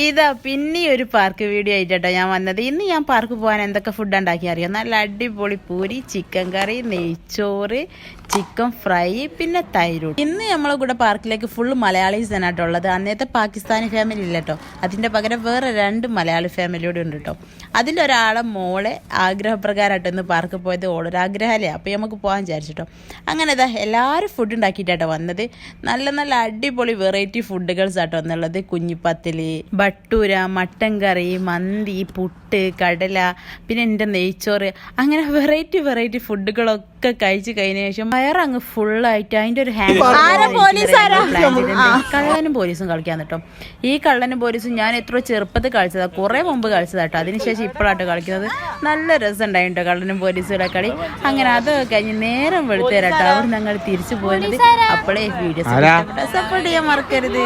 ഇതാ പിന്നെ ഒരു പാർക്ക് വീഡിയോ ആയിട്ടോ ഞാൻ വന്നത്. ഇന്ന് ഞാൻ പാർക്ക് പോകാൻ എന്തൊക്കെ ഫുഡ് ഉണ്ടാക്കി അറിയാം. നല്ല അടിപൊളി പൂരി, ചിക്കൻ കറി, നെയ്ച്ചോറ്, ചിക്കൻ ഫ്രൈ, പിന്നെ തൈര്. ഇന്ന് നമ്മളെ കൂടെ പാർക്കിലേക്ക് ഫുള്ള് മലയാളീസ് തന്നെ കേട്ടോ ഉള്ളത്. അന്നത്തെ പാകിസ്ഥാനി ഫാമിലി ഇല്ല കേട്ടോ, അതിൻ്റെ പകരം വേറെ 2 മലയാളി ഫാമിലിയോടെ ഉണ്ട് കേട്ടോ. അതിലൊരാളെ മോളെ ആഗ്രഹപ്രകാരമായിട്ട് ഇന്ന് പാർക്ക് പോയത്. ഓളൊരാഗ്രഹമല്ലേ, അപ്പോൾ നമുക്ക് പോകാൻ വിചാരിച്ചിട്ടോ. അങ്ങനെ ഇതാ എല്ലാവരും ഫുഡ് ഉണ്ടാക്കിയിട്ടാട്ടോ വന്നത്. നല്ല നല്ല അടിപൊളി വെറൈറ്റി ഫുഡുകൾസ് ആട്ടോ എന്നുള്ളത്. കുഞ്ഞിപ്പത്തില്, ഭട്ടൂര, മട്ടൻ കറി, മന്തി, പുട്ട്, കടല, പിന്നെ എൻ്റെ നെയ്ച്ചോറ്, അങ്ങനെ വെറൈറ്റി ഫുഡുകളൊക്കെ കഴിച്ച് കഴിഞ്ഞ ശേഷം വയറങ്ങ് ഫുള്ളായിട്ട് അതിൻ്റെ ഒരു കള്ളനും പോലീസും കളിക്കാൻ കേട്ടോ. ഈ കള്ളനും പോലീസും ഞാൻ എത്ര ചെറുപ്പത്തിൽ കളിച്ചതാണ്, കുറേ മുമ്പ് കളിച്ചതാട്ടോ. അതിനുശേഷം ഇപ്പോഴാട്ടോ കളിക്കുന്നത്. നല്ല രസം ഉണ്ടായിട്ടോ കള്ളനും പോലീസും കളി. അങ്ങനെ അതൊക്കെ കഴിഞ്ഞ് നേരം വെളുത്ത് തരാട്ടോ അവിടെ ഞങ്ങൾ തിരിച്ചു പോയത്. അപ്പോഴേ വീഡിയോസ് സപ്പോർട്ട് ചെയ്യാൻ മറക്കരുത്.